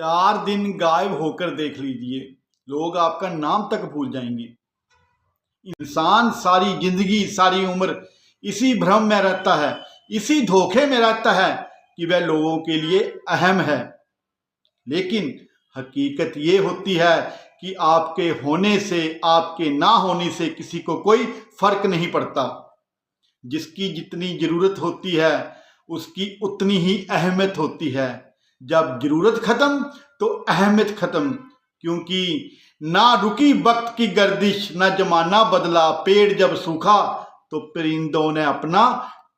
4 दिन गायब होकर देख लीजिए, लोग आपका नाम तक भूल जाएंगे। इंसान सारी जिंदगी, सारी उम्र इसी भ्रम में रहता है, इसी धोखे में रहता है कि वह लोगों के लिए अहम है। लेकिन हकीकत ये होती है कि आपके होने से, आपके ना होने से किसी को कोई फर्क नहीं पड़ता। जिसकी जितनी जरूरत होती है उसकी उतनी ही अहमियत होती है। जब जरूरत खत्म तो अहमियत खत्म, क्योंकि ना रुकी वक्त की गर्दिश, ना जमाना बदला। पेड़ जब सूखा तो परिंदों ने अपना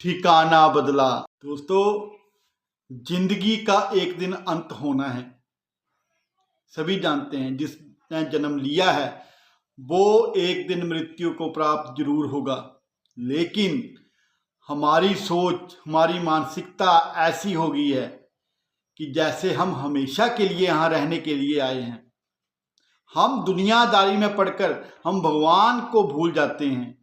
ठिकाना बदला। दोस्तों, जिंदगी का एक दिन अंत होना है, सभी जानते हैं। जिसने जन्म लिया है वो एक दिन मृत्यु को प्राप्त जरूर होगा। लेकिन हमारी सोच, हमारी मानसिकता ऐसी हो गई है कि जैसे हम हमेशा के लिए यहाँ रहने के लिए आए हैं। हम दुनियादारी में पड़कर हम भगवान को भूल जाते हैं।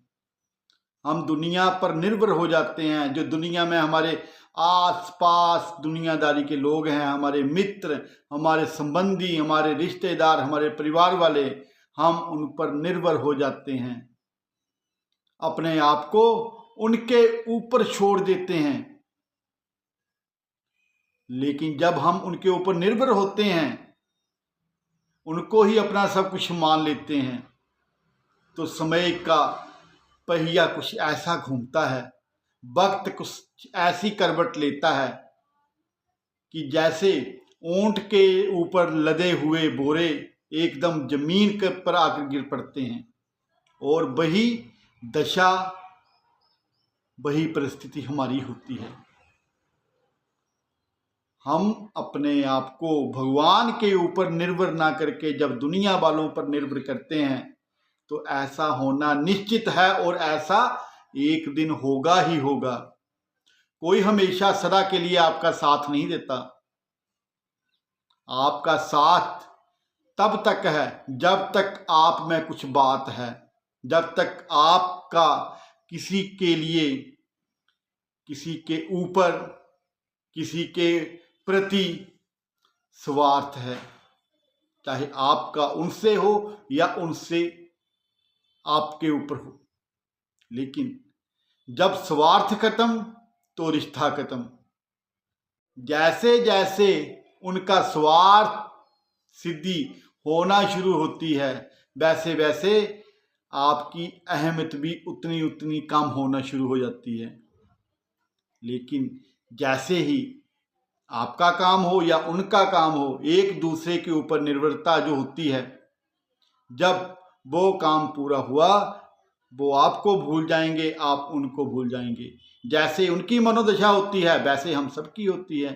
हम दुनिया पर निर्भर हो जाते हैं। जो दुनिया में हमारे आस पास दुनियादारी के लोग हैं, हमारे मित्र, हमारे संबंधी, हमारे रिश्तेदार, हमारे परिवार वाले, हम उन पर निर्भर हो जाते हैं। अपने आप को उनके ऊपर छोड़ देते हैं। लेकिन जब हम उनके ऊपर निर्भर होते हैं, उनको ही अपना सब कुछ मान लेते हैं, तो समय का पहिया कुछ ऐसा घूमता है, वक्त कुछ ऐसी करवट लेता है कि जैसे ऊंट के ऊपर लदे हुए बोरे एकदम जमीन के पर आकर गिर पड़ते हैं। और वही दशा, वही परिस्थिति हमारी होती है। हम अपने आप को भगवान के ऊपर निर्भर ना करके जब दुनिया वालों पर निर्भर करते हैं तो ऐसा होना निश्चित है, और ऐसा एक दिन होगा ही होगा। कोई हमेशा सदा के लिए आपका साथ नहीं देता। आपका साथ तब तक है जब तक आप में कुछ बात है, जब तक आपका किसी के लिए, किसी के ऊपर, किसी के प्रति स्वार्थ है, चाहे आपका उनसे हो या उनसे आपके ऊपर हो। लेकिन जब स्वार्थ खत्म तो रिश्ता खत्म। जैसे जैसे उनका स्वार्थ सिद्धि होना शुरू होती है, वैसे वैसे आपकी अहमियत भी उतनी उतनी कम होना शुरू हो जाती है। लेकिन जैसे ही आपका काम हो या उनका काम हो, एक दूसरे के ऊपर निर्भरता जो होती है, जब वो काम पूरा हुआ वो आपको भूल जाएंगे, आप उनको भूल जाएंगे। जैसे उनकी मनोदशा होती है वैसे हम सबकी होती है।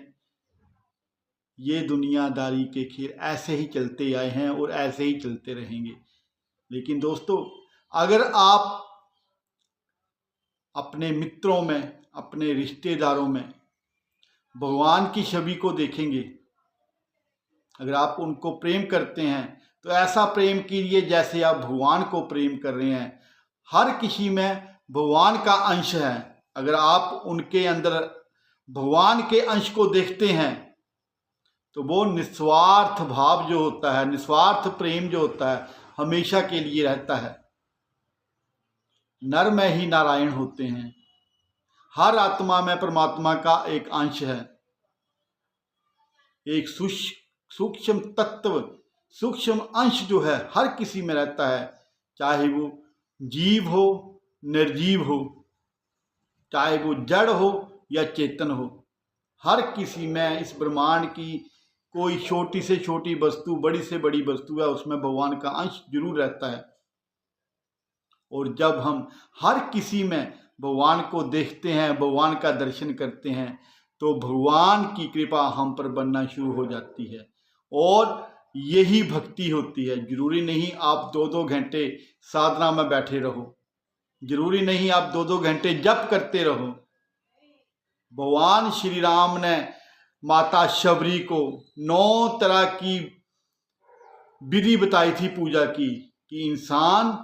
ये दुनियादारी के खेल ऐसे ही चलते आए हैं और ऐसे ही चलते रहेंगे। लेकिन दोस्तों, अगर आप अपने मित्रों में, अपने रिश्तेदारों में भगवान की छवि को देखेंगे, अगर आप उनको प्रेम करते हैं तो ऐसा प्रेम कीजिए जैसे आप भगवान को प्रेम कर रहे हैं। हर किसी में भगवान का अंश है। अगर आप उनके अंदर भगवान के अंश को देखते हैं तो वो निस्वार्थ भाव जो होता है, निस्वार्थ प्रेम जो होता है, हमेशा के लिए रहता है। नर में ही नारायण होते हैं। हर आत्मा में परमात्मा का एक अंश है, एक सूक्ष्म तत्व, सूक्ष्म अंश जो है हर किसी में रहता है। चाहे वो जीव हो, निर्जीव हो, चाहे वो जड़ हो या चेतन हो, हर किसी में इस ब्रह्मांड की कोई छोटी से छोटी वस्तु, बड़ी से बड़ी वस्तु है, उसमें भगवान का अंश जरूर रहता है। और जब हम हर किसी में भगवान को देखते हैं, भगवान का दर्शन करते हैं, तो भगवान की कृपा हम पर बनना शुरू हो जाती है। और यही भक्ति होती है। जरूरी नहीं आप 2-2 घंटे साधना में बैठे रहो, जरूरी नहीं आप 2-2 घंटे जप करते रहो। भगवान श्री राम ने माता शबरी को 9 तरह की विधि बताई थी पूजा की, कि इंसान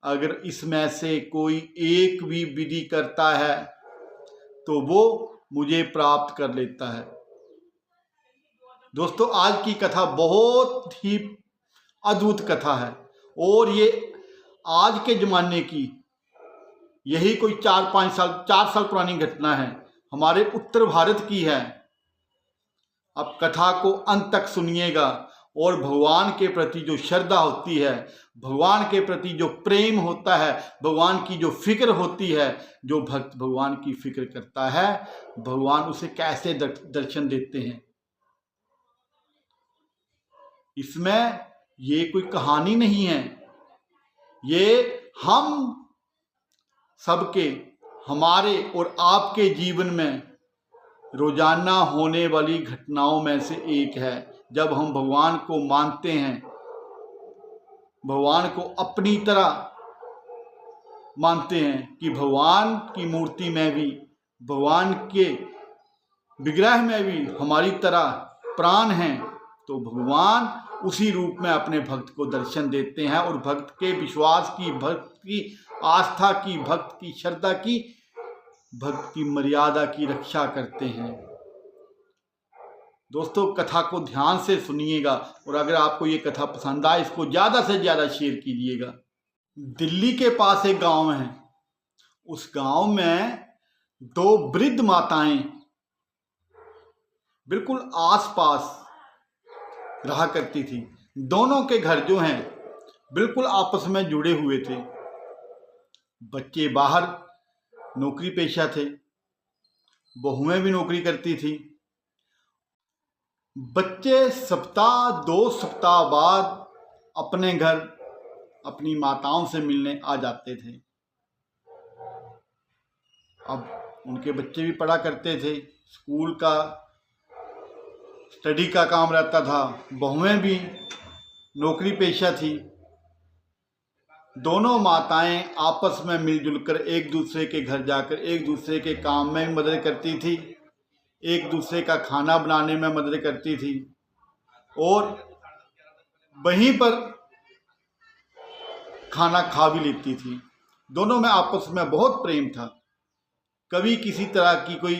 अगर इसमें से कोई एक भी विधि करता है तो वो मुझे प्राप्त कर लेता है। दोस्तों, आज की कथा बहुत ही अद्भुत कथा है और ये आज के ज़माने की, यही कोई 4 साल पुरानी घटना है, हमारे उत्तर भारत की है। अब कथा को अंत तक सुनिएगा और भगवान के प्रति जो श्रद्धा होती है, भगवान के प्रति जो प्रेम होता है, भगवान की जो फिक्र होती है, जो भक्त भगवान की फिक्र करता है, भगवान उसे कैसे दर्शन देते हैं। इसमें ये कोई कहानी नहीं है, ये हम सबके, हमारे और आपके जीवन में रोजाना होने वाली घटनाओं में से एक है। जब हम भगवान को मानते हैं, भगवान को अपनी तरह मानते हैं कि भगवान की मूर्ति में भी, भगवान के विग्रह में भी हमारी तरह प्राण हैं, तो भगवान उसी रूप में अपने भक्त को दर्शन देते हैं और भक्त के विश्वास की, भक्त की आस्था की, भक्त की श्रद्धा की, भक्त की मर्यादा की रक्षा करते हैं। दोस्तों, कथा को ध्यान से सुनिएगा और अगर आपको ये कथा पसंद आए, इसको ज़्यादा से ज़्यादा शेयर कीजिएगा। दिल्ली के पास एक गांव है। उस गांव में 2 वृद्ध माताएं बिल्कुल आसपास रहा करती थी। दोनों के घर जो हैं बिल्कुल आपस में जुड़े हुए थे। बच्चे बाहर नौकरी पेशा थे, बहुएं भी नौकरी करती थी। बच्चे 2 सप्ताह बाद अपने घर अपनी माताओं से मिलने आ जाते थे। अब उनके बच्चे भी पढ़ा करते थे, स्कूल का, स्टडी का काम रहता था, बहुएं भी नौकरी पेशा थी। दोनों माताएं आपस में मिलजुल कर एक दूसरे के घर जाकर एक दूसरे के काम में मदद करती थी, एक दूसरे का खाना बनाने में मदद करती थी और वहीं पर खाना खा भी लेती थी। दोनों में आपस में बहुत प्रेम था। कभी किसी तरह की कोई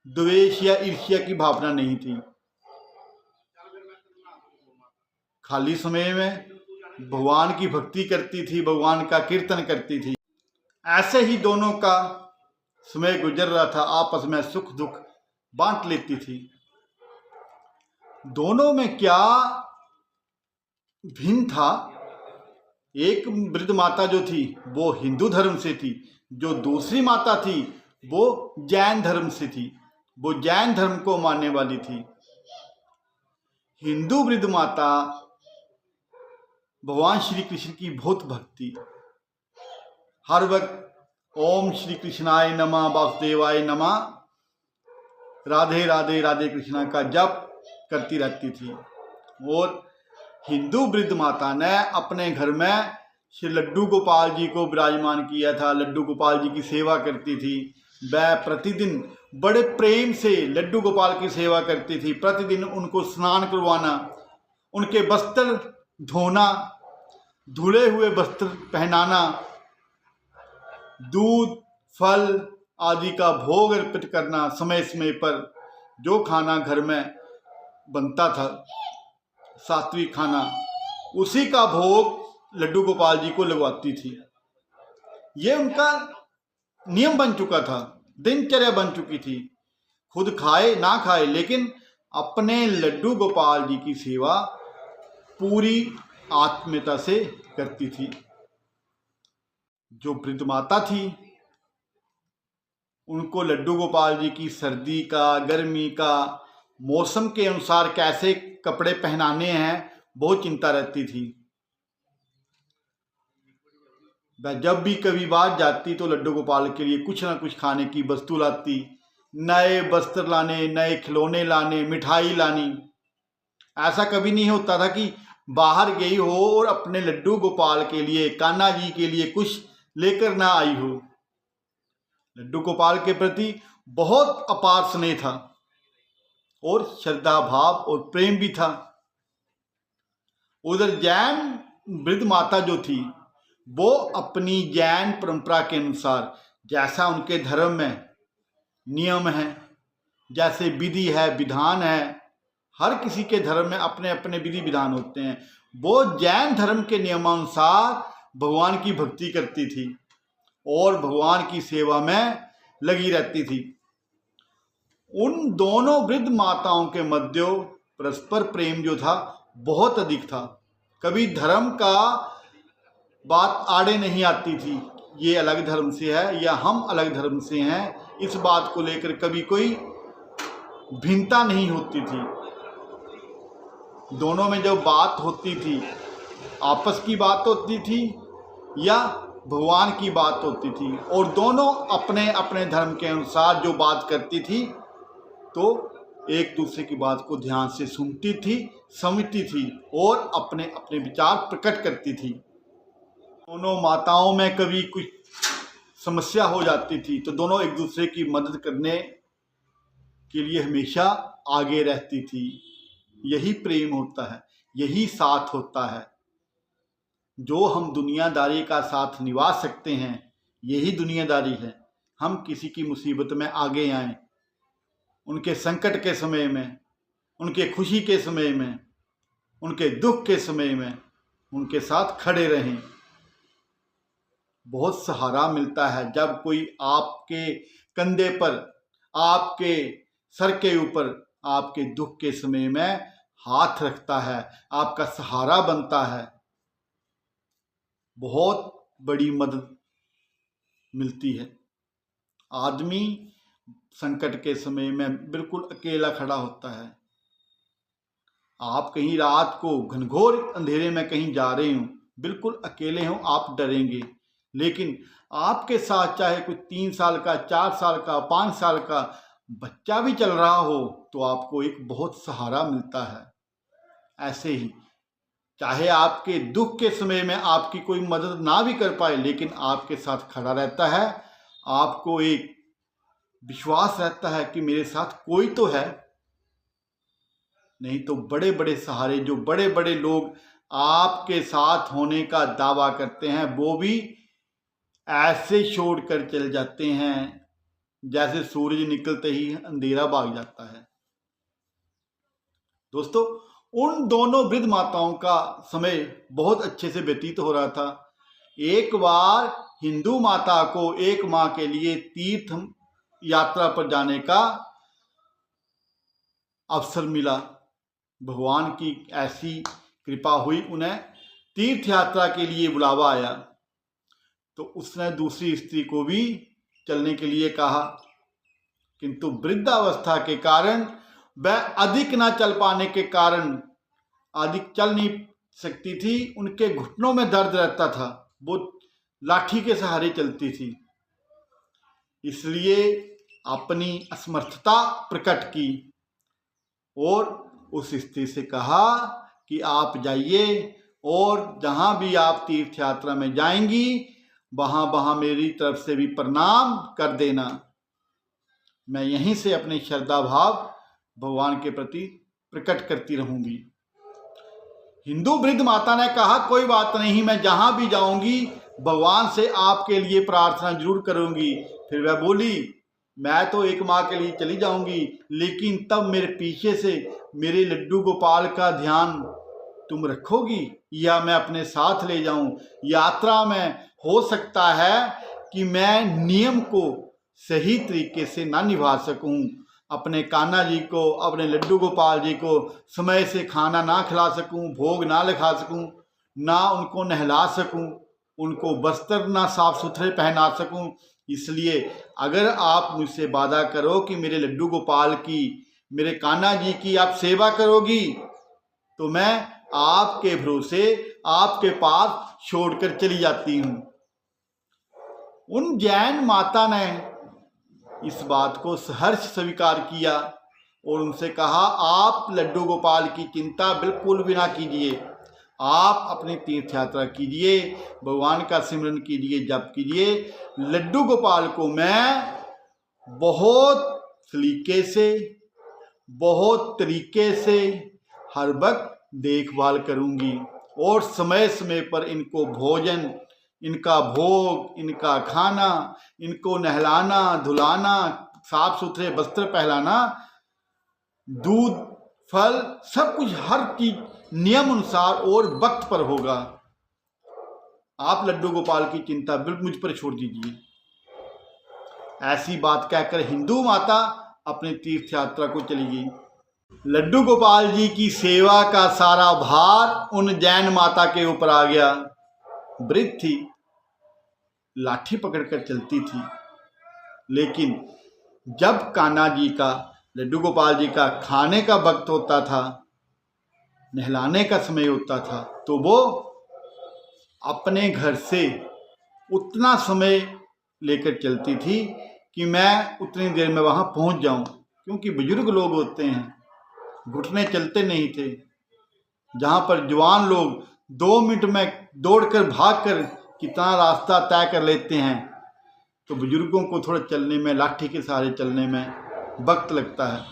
द्वेष या ईर्ष्या की भावना नहीं थी। खाली समय में भगवान की भक्ति करती थी, भगवान का कीर्तन करती थी। ऐसे ही दोनों का समय गुजर रहा था, आपस में सुख दुख बांट लेती थी। दोनों में क्या भिन्न था, एक वृद्ध माता जो थी वो हिंदू धर्म से थी, जो दूसरी माता थी वो जैन धर्म से थी, वो जैन धर्म को मानने वाली थी। हिंदू वृद्ध माता भगवान श्री कृष्ण की बहुत भक्ति, हर वक्त ओम श्री कृष्णाय नमः, वासुदेवाय नमः, राधे राधे राधे कृष्णा का जप करती रहती थी। और हिंदू वृद्ध माता ने अपने घर में श्री लड्डू गोपाल जी को विराजमान किया था, लड्डू गोपाल जी की सेवा करती थी। वह प्रतिदिन बड़े प्रेम से लड्डू गोपाल की सेवा करती थी। प्रतिदिन उनको स्नान करवाना, उनके वस्त्र धोना, धुले हुए वस्त्र पहनाना, दूध फल आदि का भोग अर्पित करना, समय समय पर जो खाना घर में बनता था सात्विक खाना, उसी का भोग लड्डू गोपाल जी को लगवाती थी। ये उनका नियम बन चुका था, दिनचर्या बन चुकी थी। खुद खाए ना खाए लेकिन अपने लड्डू गोपाल जी की सेवा पूरी आत्मीयता से करती थी। जो वृद्ध माता थी उनको लड्डू गोपाल जी की सर्दी का, गर्मी का, मौसम के अनुसार कैसे कपड़े पहनाने हैं बहुत चिंता रहती थी। वह जब भी कभी बाहर जाती तो लड्डू गोपाल के लिए कुछ ना कुछ खाने की वस्तु लाती, नए वस्त्र लाने, नए खिलौने लाने, मिठाई लानी। ऐसा कभी नहीं होता था कि बाहर गई हो और अपने लड्डू गोपाल के लिए, कान्हा जी के लिए कुछ लेकर ना आई हो। लड्डू गोपाल के प्रति बहुत अपार स्नेह था और श्रद्धा भाव और प्रेम भी था। उधर जैन वृद्ध माता जो थी वो अपनी जैन परंपरा के अनुसार, जैसा उनके धर्म में नियम है, जैसे विधि है, विधान है, हर किसी के धर्म में अपने अपने विधि विधान होते हैं। वो जैन धर्म के नियमानुसार भगवान की भक्ति करती थी और भगवान की सेवा में लगी रहती थी। उन दोनों वृद्ध माताओं के मध्य परस्पर प्रेम जो था बहुत अधिक था। कभी धर्म का बात आड़े नहीं आती थी, ये अलग धर्म से है या हम अलग धर्म से हैं, इस बात को लेकर कभी कोई भिन्नता नहीं होती थी। दोनों में जो बात होती थी, आपस की बात होती थी या भगवान की बात होती थी, और दोनों अपने अपने धर्म के अनुसार जो बात करती थी तो एक दूसरे की बात को ध्यान से सुनती थी, समझती थी और अपने अपने विचार प्रकट करती थी। दोनों माताओं में कभी कुछ समस्या हो जाती थी तो दोनों एक दूसरे की मदद करने के लिए हमेशा आगे रहती थी। यही प्रेम होता है, यही साथ होता है। जो हम दुनियादारी का साथ निभा सकते हैं, यही दुनियादारी है। हम किसी की मुसीबत में आगे आएं, उनके संकट के समय में, उनके खुशी के समय में, उनके दुख के समय में उनके साथ खड़े रहें। बहुत सहारा मिलता है जब कोई आपके कंधे पर, आपके सर के ऊपर, आपके दुख के समय में हाथ रखता है, आपका सहारा बनता है। बहुत बड़ी मदद मिलती है। आदमी संकट के समय में बिल्कुल अकेला खड़ा होता है। आप कहीं रात को घनघोर अंधेरे में कहीं जा रहे हो, बिल्कुल अकेले हो, आप डरेंगे, लेकिन आपके साथ चाहे कोई 3 साल का, 4 साल का, 5 साल का बच्चा भी चल रहा हो तो आपको एक बहुत सहारा मिलता है। ऐसे ही चाहे आपके दुख के समय में आपकी कोई मदद ना भी कर पाए, लेकिन आपके साथ खड़ा रहता है। आपको एक विश्वास रहता है कि मेरे साथ कोई तो है। नहीं तो बड़े बड़े सहारे, जो बड़े बड़े लोग आपके साथ होने का दावा करते हैं, वो भी ऐसे छोड़कर चल जाते हैं जैसे सूरज निकलते ही अंधेरा भाग जाता है। दोस्तों, उन दोनों वृद्ध माताओं का समय बहुत अच्छे से व्यतीत हो रहा था। एक बार हिंदू माता को एक माह के लिए तीर्थ यात्रा पर जाने का अवसर मिला। भगवान की ऐसी कृपा हुई, उन्हें तीर्थ यात्रा के लिए बुलावा आया तो उसने दूसरी स्त्री को भी चलने के लिए कहा, किंतु वृद्धावस्था के कारण, वह अधिक ना चल पाने के कारण अधिक चल नहीं सकती थी। उनके घुटनों में दर्द रहता था, वो लाठी के सहारे चलती थी। इसलिए अपनी असमर्थता प्रकट की और उस स्त्री से कहा कि आप जाइए और जहाँ भी आप तीर्थ यात्रा में जाएंगी वहाँ वहाँ मेरी तरफ से भी प्रणाम कर देना। मैं यहीं से अपने श्रद्धा भाव भगवान के प्रति प्रकट करती रहूंगी। हिंदू वृद्ध माता ने कहा, कोई बात नहीं, मैं जहाँ भी जाऊंगी भगवान से आपके लिए प्रार्थना जरूर करूंगी। फिर वह बोली, मैं तो एक माह के लिए चली जाऊंगी, लेकिन तब मेरे पीछे से मेरे लड्डू गोपाल का ध्यान तुम रखोगी या मैं अपने साथ ले जाऊं? यात्रा में हो सकता है कि मैं नियम को सही तरीके से ना निभा सकूं, अपने कान्हा जी को, अपने लड्डू गोपाल जी को समय से खाना ना खिला सकूं, भोग ना लगा सकूं, ना उनको नहला सकूं, उनको वस्त्र ना साफ सुथरे पहना सकूं। इसलिए अगर आप मुझसे वादा करो कि मेरे लड्डू गोपाल की, मेरे कान्हा जी की आप सेवा करोगी तो मैं आपके भरोसे आपके पास छोड़कर चली जाती हूँ। उन जैन माता ने इस बात को सहर्ष स्वीकार किया और उनसे कहा, आप लड्डू गोपाल की चिंता बिल्कुल भी ना कीजिए, आप अपनी तीर्थ यात्रा कीजिए, भगवान का सिमरन कीजिए, जप कीजिए। लड्डू गोपाल को मैं बहुत सलीके से, बहुत तरीके से हर वक्त देखभाल करूंगी और समय समय पर इनको भोजन, इनका भोग, इनका खाना, इनको नहलाना धुलाना, साफ सुथरे वस्त्र पहनाना, दूध फल सब कुछ हर चीज नियम अनुसार और वक्त पर होगा। आप लड्डू गोपाल की चिंता बिल्कुल मुझ पर छोड़ दीजिए। ऐसी बात कहकर हिंदू माता अपनी तीर्थ यात्रा को चली गई। लड्डू गोपाल जी की सेवा का सारा भार उन जैन माता के ऊपर आ गया। वृद्ध थी, लाठी पकड़कर चलती थी, लेकिन जब कान्हा जी का, लड्डू गोपाल जी का खाने का वक्त होता था, नहलाने का समय होता था, तो वो अपने घर से उतना समय लेकर चलती थी कि मैं उतनी देर में वहाँ पहुँच जाऊँ, क्योंकि बुजुर्ग लोग होते हैं, घुटने चलते नहीं थे। जहाँ पर जवान लोग 2 मिनट में दौड़कर भागकर कितना रास्ता तय कर लेते हैं, तो बुजुर्गों को थोड़ा चलने में, लाठी के सहारे चलने में वक्त लगता है।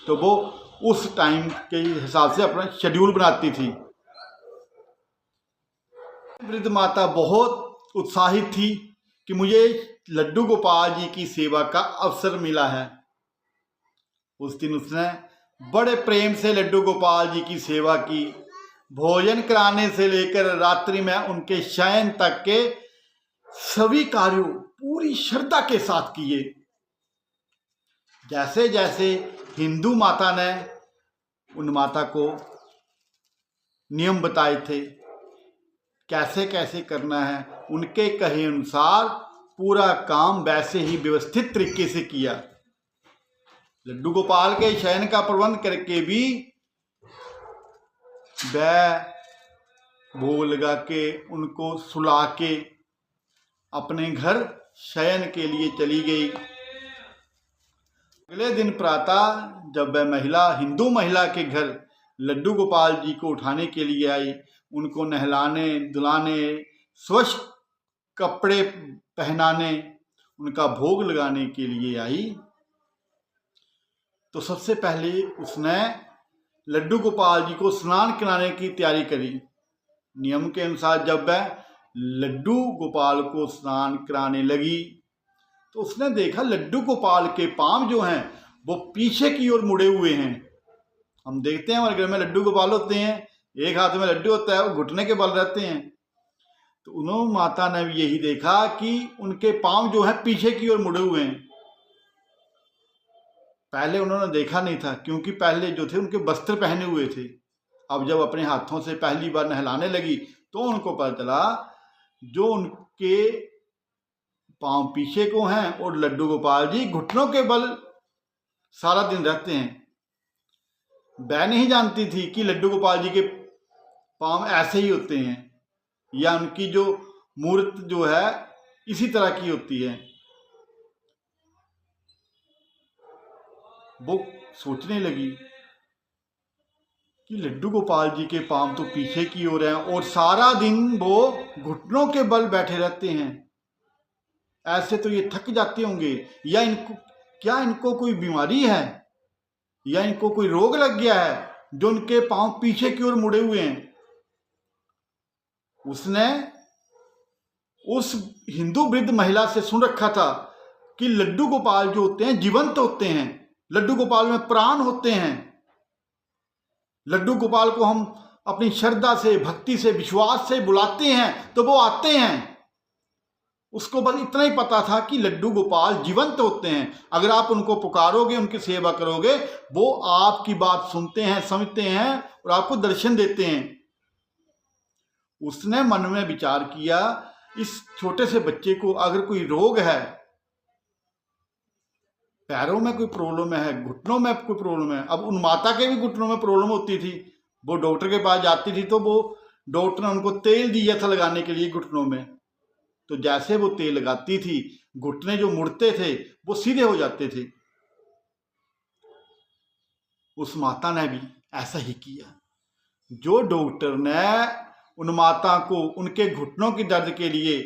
तो वो उस टाइम के हिसाब से अपना शेड्यूल बनाती थी। वृद्ध माता बहुत उत्साहित थी कि मुझे लड्डू गोपाल जी की सेवा का अवसर मिला है। उस दिन उसने बड़े प्रेम से लड्डू गोपाल जी की सेवा की। भोजन कराने से लेकर रात्रि में उनके शयन तक के सभी कार्यों पूरी श्रद्धा के साथ किए। जैसे जैसे हिंदू माता ने उन माता को नियम बताए थे, कैसे कैसे करना है, उनके कहे अनुसार पूरा काम वैसे ही व्यवस्थित तरीके से किया। लड्डू गोपाल के शयन का प्रबंध करके भी वह भोग लगा के उनको सुला के अपने घर शयन के लिए चली गई। अगले दिन प्रातः जब वह महिला, हिंदू महिला के घर लड्डू गोपाल जी को उठाने के लिए आई, उनको नहलाने धुलाने, स्वच्छ कपड़े पहनाने, उनका भोग लगाने के लिए आई, तो सबसे पहले उसने लड्डू गोपाल जी को स्नान कराने की तैयारी करी। नियम के अनुसार जब वह लड्डू गोपाल को स्नान कराने लगी, तो उसने देखा लड्डू गोपाल के पांव जो हैं वो पीछे की ओर मुड़े हुए हैं। हम देखते हैं हमारे घर में लड्डू गोपाल होते हैं, एक हाथ में लड्डू होता है, वो घुटने के बल रहते हैं। तो उन्होंने माता ने भी यही देखा कि उनके पांव जो है पीछे की ओर मुड़े हुए हैं। पहले उन्होंने देखा नहीं था, क्योंकि पहले जो थे उनके वस्त्र पहने हुए थे। अब जब अपने हाथों से पहली बार नहलाने लगी तो उनको पता चला जो उनके पांव पीछे को हैं और लड्डू गोपाल जी घुटनों के बल सारा दिन रहते हैं। वह नहीं जानती थी कि लड्डू गोपाल जी के पांव ऐसे ही होते हैं, या उनकी जो मूर्त जो है इसी तरह की होती है। वो सोचने लगी कि लड्डू गोपाल जी के पांव तो पीछे की ओर हैं और सारा दिन वो घुटनों के बल बैठे रहते हैं। ऐसे तो ये थक जाते होंगे, या इनको कोई बीमारी है, या इनको कोई रोग लग गया है जो उनके पांव पीछे की ओर मुड़े हुए हैं। उसने उस हिंदू वृद्ध महिला से सुन रखा था कि लड्डू गोपाल जो होते हैं जीवंत होते हैं, लड्डू गोपाल में प्राण होते हैं। लड्डू गोपाल को हम अपनी श्रद्धा से, भक्ति से, विश्वास से बुलाते हैं तो वो आते हैं। उसको बस इतना ही पता था कि लड्डू गोपाल जीवंत होते हैं। अगर आप उनको पुकारोगे, उनकी सेवा करोगे, वो आपकी बात सुनते हैं, समझते हैं और आपको दर्शन देते हैं। उसने मन में विचार किया, इस छोटे से बच्चे को अगर कोई रोग है, पैरों में कोई प्रॉब्लम है, घुटनों में कोई प्रॉब्लम है। अब उन माता के भी घुटनों में प्रॉब्लम होती थी। वो डॉक्टर के पास जाती थी तो वो डॉक्टर ने उनको तेल दिया था लगाने के लिए घुटनों में। तो जैसे वो तेल लगाती थी, घुटने जो मुड़ते थे वो सीधे हो जाते थे। उस माता ने भी ऐसा ही किया। जो डॉक्टर ने उन माता को उनके घुटनों की दर्द के लिए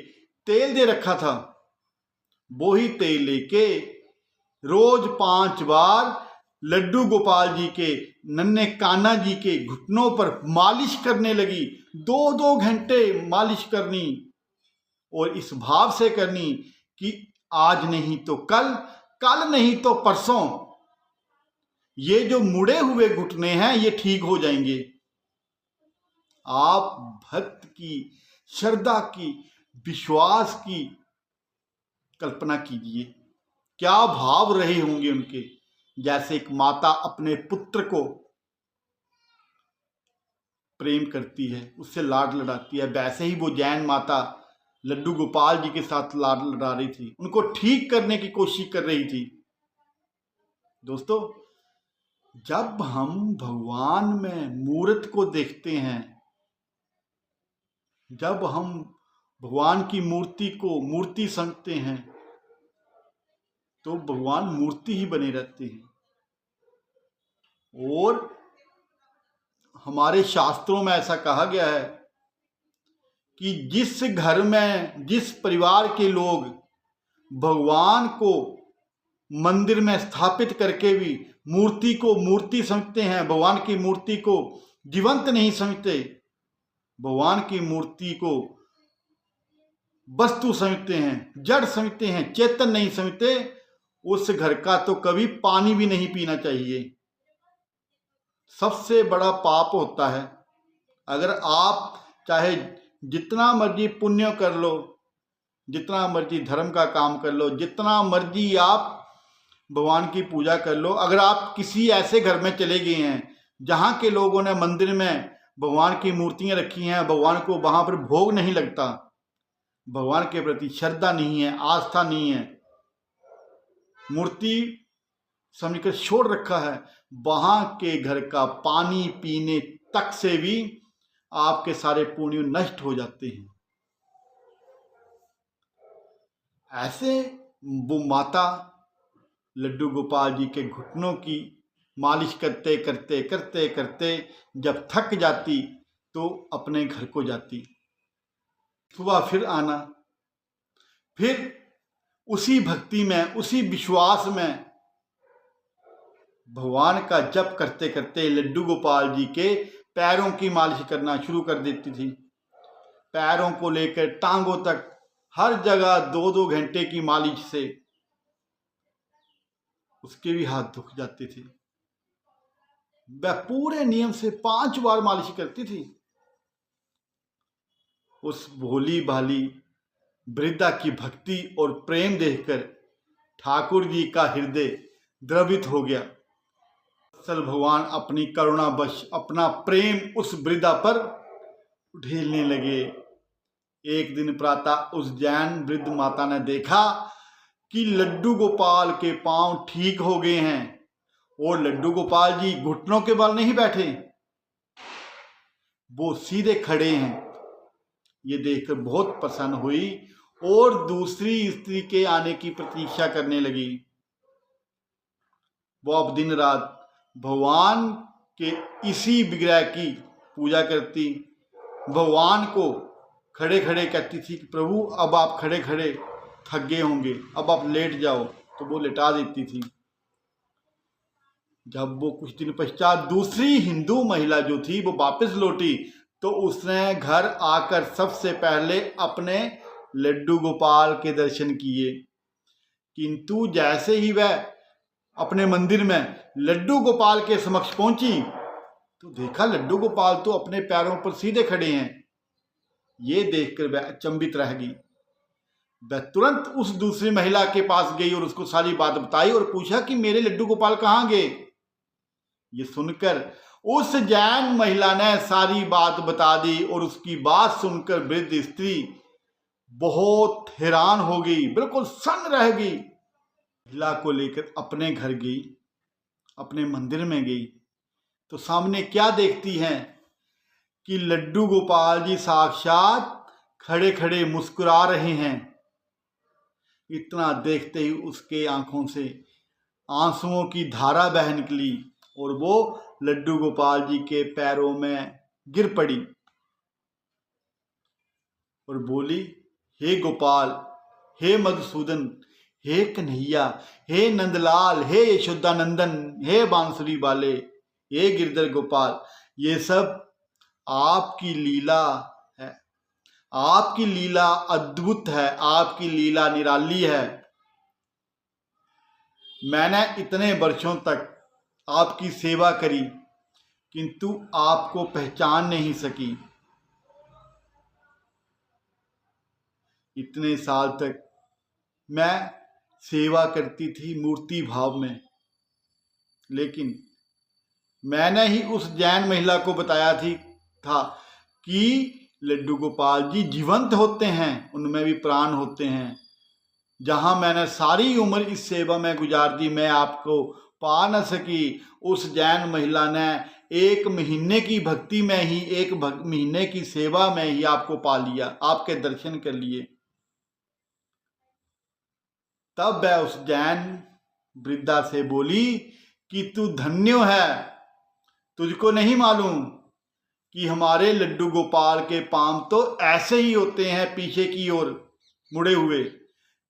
तेल दे रखा था, वो ही तेल लेके रोज 5 बार लड्डू गोपाल जी के, नन्हे कान्हा जी के घुटनों पर मालिश करने लगी। 2-2 घंटे मालिश करनी, और इस भाव से करनी कि आज नहीं तो कल, कल नहीं तो परसों ये जो मुड़े हुए घुटने हैं ये ठीक हो जाएंगे। आप भक्त की, श्रद्धा की, विश्वास की कल्पना कीजिए, क्या भाव रहे होंगे उनके। जैसे एक माता अपने पुत्र को प्रेम करती है, उससे लाड लड़ाती है, वैसे ही वो जैन माता लड्डू गोपाल जी के साथ लाड लड़ा रही थी, उनको ठीक करने की कोशिश कर रही थी। दोस्तों, जब हम भगवान में मूर्त को देखते हैं, जब हम भगवान की मूर्ति को मूर्ति समझते हैं, तो भगवान मूर्ति ही बने रहते हैं। और हमारे शास्त्रों में ऐसा कहा गया है कि जिस घर में, जिस परिवार के लोग भगवान को मंदिर में स्थापित करके भी मूर्ति को मूर्ति समझते हैं, भगवान की मूर्ति को जीवंत नहीं समझते, भगवान की मूर्ति को वस्तु समझते हैं, जड़ समझते हैं, चेतन नहीं समझते, उस घर का तो कभी पानी भी नहीं पीना चाहिए। सबसे बड़ा पाप होता है, अगर आप चाहे जितना मर्जी पुण्य कर लो, जितना मर्जी धर्म का काम कर लो, जितना मर्जी आप भगवान की पूजा कर लो, अगर आप किसी ऐसे घर में चले गए हैं जहाँ के लोगों ने मंदिर में भगवान की मूर्तियाँ रखी हैं, भगवान को वहाँ पर भोग नहीं लगता, भगवान के प्रति श्रद्धा नहीं है, आस्था नहीं है, मूर्ति समझकर छोड़ रखा है, वहां के घर का पानी पीने तक से भी आपके सारे पुण्य नष्ट हो जाते हैं। ऐसे वो माता लड्डू गोपाल जी के घुटनों की मालिश करते करते करते करते जब थक जाती तो अपने घर को जाती। सुबह फिर आना, फिर उसी भक्ति में, उसी विश्वास में भगवान का जप करते करते लड्डू गोपाल जी के पैरों की मालिश करना शुरू कर देती थी। पैरों को लेकर टांगों तक हर जगह 2-2 घंटे की मालिश से उसके भी हाथ दुख जाते थे। वह पूरे नियम से 5 बार मालिश करती थी। उस भोली भाली वृद्धा की भक्ति और प्रेम देखकर ठाकुर जी का हृदय द्रवित हो गया। सल भगवान अपनी करुणावश अपना प्रेम उस वृद्धा पर ढेलने लगे। एक दिन प्रातः उस जैन वृद्ध माता ने देखा कि लड्डू गोपाल के पांव ठीक हो गए हैं और लड्डू गोपाल जी घुटनों के बल नहीं बैठे, वो सीधे खड़े हैं। ये देखकर बहुत प्रसन्न हुई और दूसरी स्त्री के आने की प्रतीक्षा करने लगी। वो अब दिन रात भगवान के इसी विग्रह की पूजा करती, भगवान को खड़े खड़े कहती थी कि प्रभु अब आप खड़े खड़े थक गए होंगे, अब आप लेट जाओ, तो वो लेटा देती थी। जब वो कुछ दिन पश्चात दूसरी हिंदू महिला जो थी वो वापस लौटी तो उसने घर आकर सबसे पहले अपने लड्डू गोपाल के दर्शन किए, किंतु जैसे ही वह अपने मंदिर में लड्डू गोपाल के समक्ष पहुंची तो देखा लड्डू गोपाल तो अपने पैरों पर सीधे खड़े हैं। ये देखकर वह अचंभित रह गई। वह तुरंत उस दूसरी महिला के पास गई और उसको सारी बात बताई और पूछा कि मेरे लड्डू गोपाल कहाँ गए। ये सुनकर उस जैन महिला ने सारी बात बता दी और उसकी बात सुनकर वृद्ध स्त्री बहुत हैरान हो गई, बिल्कुल सन्न रह गई। महिला को लेकर अपने घर गई, अपने मंदिर में गई तो सामने क्या देखती हैं कि लड्डू गोपाल जी साक्षात खड़े खड़े मुस्कुरा रहे हैं। इतना देखते ही उसके आंखों से आंसुओं की धारा बह निकली और वो लड्डू गोपाल जी के पैरों में गिर पड़ी और बोली, हे गोपाल, हे मधुसूदन, हे कन्हैया, हे नंदलाल, हे यशोदानंदन, हे बांसुरी वाले, हे गिरधर गोपाल, ये सब आपकी लीला है। आपकी लीला अद्भुत है, आपकी लीला निराली है। मैंने इतने वर्षों तक आपकी सेवा करी, किंतु आपको पहचान नहीं सकी। इतने साल तक मैं सेवा करती थी मूर्ति भाव में, लेकिन मैंने ही उस जैन महिला को बताया था कि लड्डू गोपाल जी जीवंत होते हैं, उनमें भी प्राण होते हैं। जहां मैंने सारी उम्र इस सेवा में गुजार दी, मैं आपको पा न सकी। उस जैन महिला ने 1 महीने की भक्ति में ही, 1 महीने की सेवा में ही आपको पा लिया, आपके दर्शन कर लिए। तब वह उस जैन वृद्धा से बोली कि तू धन्य है, तुझको नहीं मालूम कि हमारे लड्डू गोपाल के पांव तो ऐसे ही होते हैं, पीछे की ओर मुड़े हुए,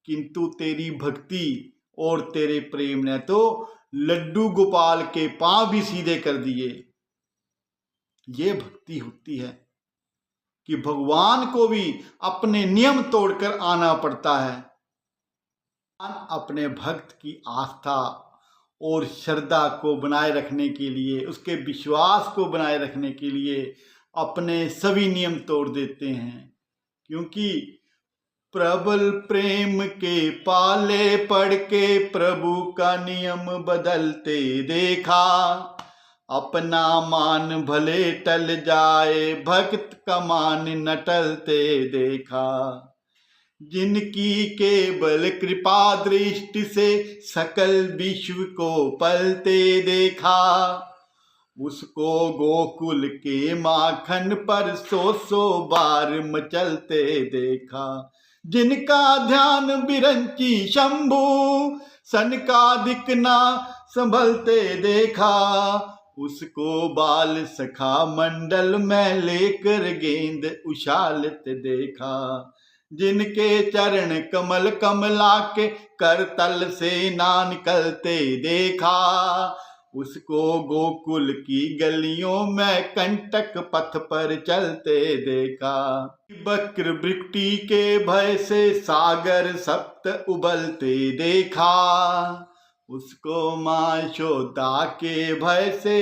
किंतु तेरी भक्ति और तेरे प्रेम ने तो लड्डू गोपाल के पांव भी सीधे कर दिए। ये भक्ति होती है कि भगवान को भी अपने नियम तोड़कर आना पड़ता है। अपने भक्त की आस्था और श्रद्धा को बनाए रखने के लिए, उसके विश्वास को बनाए रखने के लिए अपने सभी नियम तोड़ देते हैं, क्योंकि प्रबल प्रेम के पाले पड़ के प्रभु का नियम बदलते देखा। अपना मान भले टल जाए, भक्त का मान न टलते देखा। जिनकी केवल कृपा दृष्टि से सकल विश्व को पलते देखा, उसको गोकुल के माखन पर 100 बार मचलते देखा। जिनका ध्यान बिरंची शंभु सनकादिक ना संभलते देखा, उसको बाल सखा मंडल में लेकर गेंद उछालते देखा। जिनके चरण कमल कमला के करतल से ना निकलते देखा, उसको गोकुल की गलियों में कंटक पथ पर चलते देखा। बक्र वृक्ति के भय से सागर सप्त उबलते देखा, उसको मां यशोदा के भय से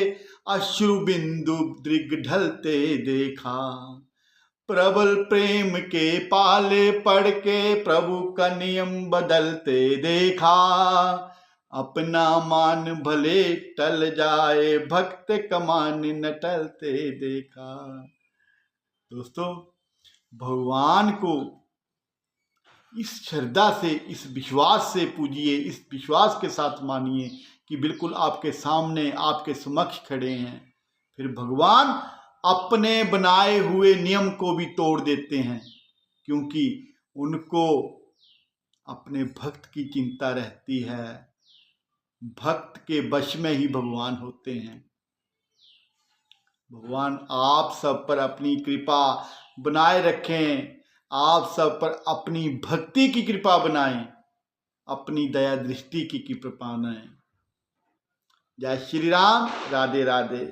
अश्रु बिंदु दृग ढलते देखा। प्रबल प्रेम के पाले पड़ के प्रभु का नियम बदलते देखा। अपना मान भले टल जाए, भक्त का मान न टलते देखा। दोस्तों, भगवान को इस श्रद्धा से, इस विश्वास से पूजिए, इस विश्वास के साथ मानिए कि बिल्कुल आपके सामने, आपके समक्ष खड़े हैं। फिर भगवान अपने बनाए हुए नियम को भी तोड़ देते हैं, क्योंकि उनको अपने भक्त की चिंता रहती है। भक्त के वश में ही भगवान होते हैं। भगवान आप सब पर अपनी कृपा बनाए रखें, आप सब पर अपनी भक्ति की कृपा बनाएं, अपनी दया दृष्टि की कृपा बनाएं। जय श्री राम। राधे राधे।